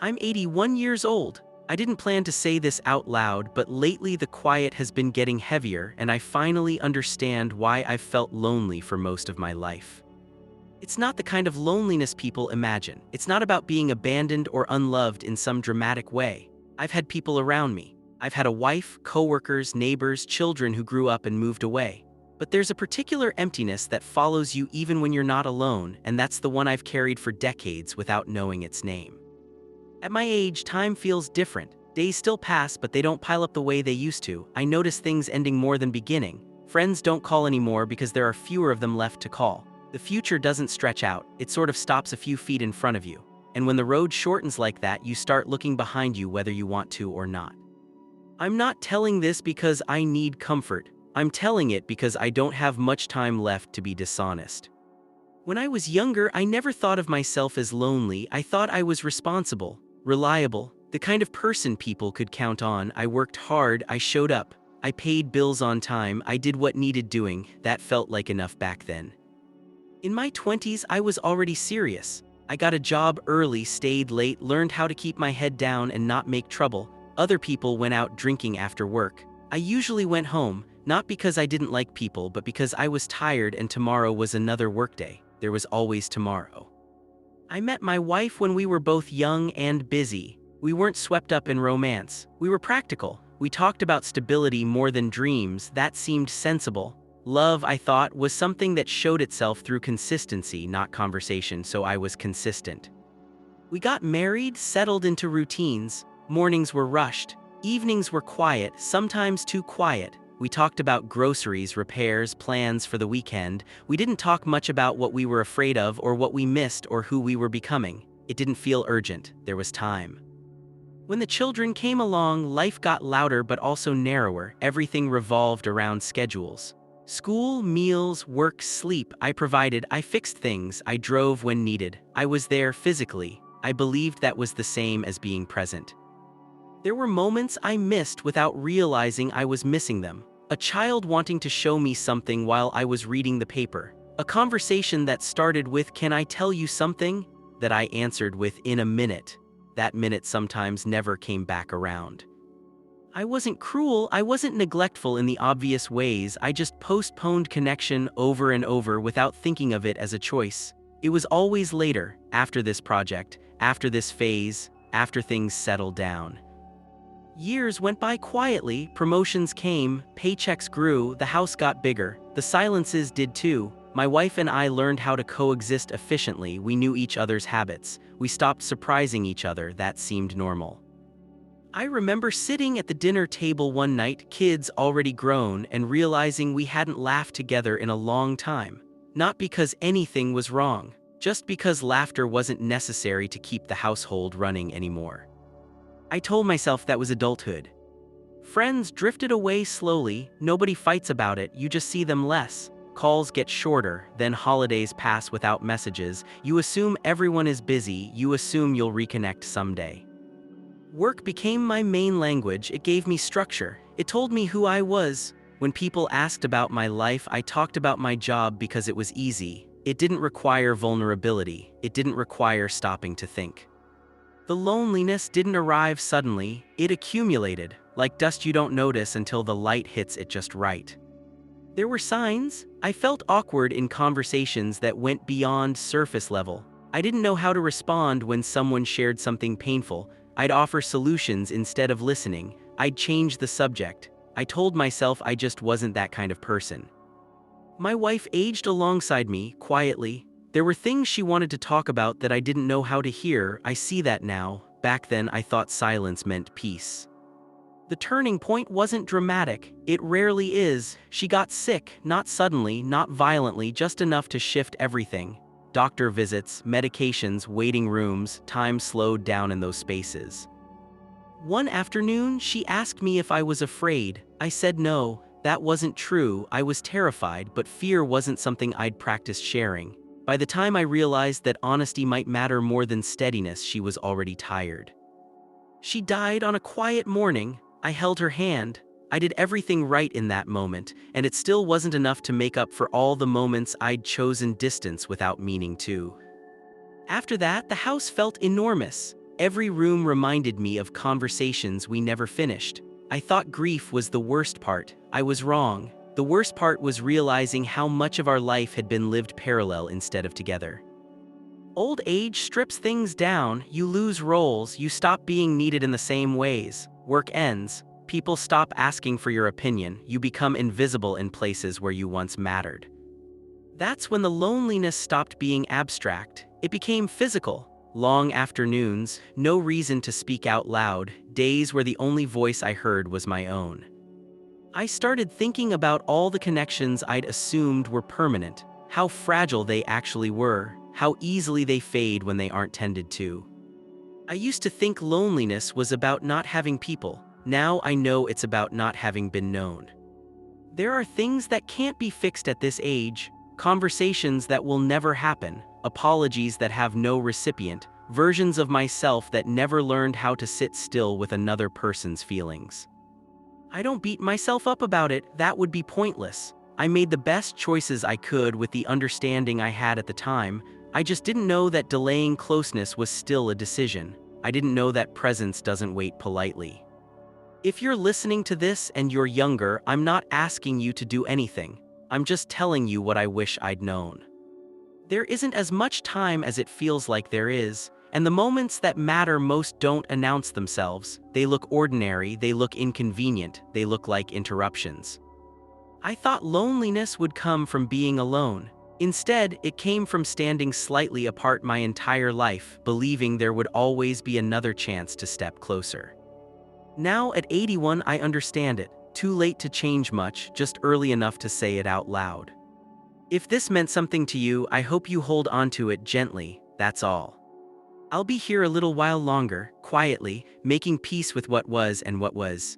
I'm 81 years old. I didn't plan to say this out loud, but lately the quiet has been getting heavier, and I finally understand why I've felt lonely for most of my life. It's not the kind of loneliness people imagine. It's not about being abandoned or unloved in some dramatic way. I've had people around me. I've had a wife, coworkers, neighbors, children who grew up and moved away. But there's a particular emptiness that follows you even when you're not alone, and that's the one I've carried for decades without knowing its name. At my age, time feels different. Days still pass, but they don't pile up the way they used to. I notice things ending more than beginning. Friends don't call anymore because there are fewer of them left to call. The future doesn't stretch out, it sort of stops a few feet in front of you. And when the road shortens like that, you start looking behind you whether you want to or not. I'm not telling this because I need comfort. I'm telling it because I don't have much time left to be dishonest. When I was younger, I never thought of myself as lonely. I thought I was responsible, reliable, the kind of person people could count on. I worked hard, I showed up, I paid bills on time, I did what needed doing. That felt like enough back then. In my 20s, I was already serious. I got a job early, stayed late, learned how to keep my head down and not make trouble. Other people went out drinking after work. I usually went home, not because I didn't like people, but because I was tired and tomorrow was another workday. There was always tomorrow. I met my wife when we were both young and busy. We weren't swept up in romance. We were practical. We talked about stability more than dreams. That seemed sensible. Love, I thought, was something that showed itself through consistency, not conversation, so I was consistent. We got married, settled into routines. Mornings were rushed. Evenings were quiet, sometimes too quiet. We talked about groceries, repairs, plans for the weekend. We didn't talk much about what we were afraid of or what we missed or who we were becoming. It didn't feel urgent. There was time. When the children came along, life got louder but also narrower. Everything revolved around schedules. School, meals, work, sleep. I provided, I fixed things, I drove when needed. I was there physically. I believed that was the same as being present. There were moments I missed without realizing I was missing them. A child wanting to show me something while I was reading the paper. A conversation that started with, "Can I tell you something?" that I answered with, "In a minute." That minute sometimes never came back around. I wasn't cruel, I wasn't neglectful in the obvious ways. I just postponed connection over and over without thinking of it as a choice. It was always later, after this project, after this phase, after things settled down. Years went by quietly, promotions came, paychecks grew, the house got bigger, the silences did too. My wife and I learned how to coexist efficiently. We knew each other's habits. We stopped surprising each other. That seemed normal. I remember sitting at the dinner table one night, kids already grown, and realizing we hadn't laughed together in a long time. Not because anything was wrong, just because laughter wasn't necessary to keep the household running anymore. I told myself that was adulthood. Friends drifted away slowly, nobody fights about it, you just see them less. Calls get shorter, then holidays pass without messages. You assume everyone is busy, you assume you'll reconnect someday. Work became my main language. It gave me structure. It told me who I was. When people asked about my life, I talked about my job because it was easy. It didn't require vulnerability. It didn't require stopping to think. The loneliness didn't arrive suddenly. It accumulated, like dust you don't notice until the light hits it just right. There were signs. I felt awkward in conversations that went beyond surface level. I didn't know how to respond when someone shared something painful. I'd offer solutions instead of listening. I'd change the subject. I told myself I just wasn't that kind of person. My wife aged alongside me, quietly. There were things she wanted to talk about that I didn't know how to hear. I see that now. Back then, I thought silence meant peace. The turning point wasn't dramatic. It rarely is. She got sick, not suddenly, not violently, just enough to shift everything. Doctor visits, medications, waiting rooms, time slowed down in those spaces. One afternoon, she asked me if I was afraid. I said no, that wasn't true. I was terrified, but fear wasn't something I'd practiced sharing. By the time I realized that honesty might matter more than steadiness, she was already tired. She died on a quiet morning. I held her hand. I did everything right in that moment, and it still wasn't enough to make up for all the moments I'd chosen distance without meaning to. After that, the house felt enormous. Every room reminded me of conversations we never finished. I thought grief was the worst part. I was wrong. The worst part was realizing how much of our life had been lived parallel instead of together. Old age strips things down, you lose roles, you stop being needed in the same ways. Work ends, people stop asking for your opinion, you become invisible in places where you once mattered. That's when the loneliness stopped being abstract. It became physical. Long afternoons, no reason to speak out loud, days where the only voice I heard was my own. I started thinking about all the connections I'd assumed were permanent, how fragile they actually were, how easily they fade when they aren't tended to. I used to think loneliness was about not having people. Now I know it's about not having been known. There are things that can't be fixed at this age, conversations that will never happen, apologies that have no recipient, versions of myself that never learned how to sit still with another person's feelings. I don't beat myself up about it, that would be pointless. I made the best choices I could with the understanding I had at the time. I just didn't know that delaying closeness was still a decision. I didn't know that presence doesn't wait politely. If you're listening to this and you're younger, I'm not asking you to do anything. I'm just telling you what I wish I'd known. There isn't as much time as it feels like there is, and the moments that matter most don't announce themselves. They look ordinary, they look inconvenient, they look like interruptions. I thought loneliness would come from being alone. Instead, it came from standing slightly apart my entire life, believing there would always be another chance to step closer. Now at 81, I understand it. Too late to change much, just early enough to say it out loud. If this meant something to you, I hope you hold on to it gently, that's all. I'll be here a little while longer, quietly, making peace with what was and what was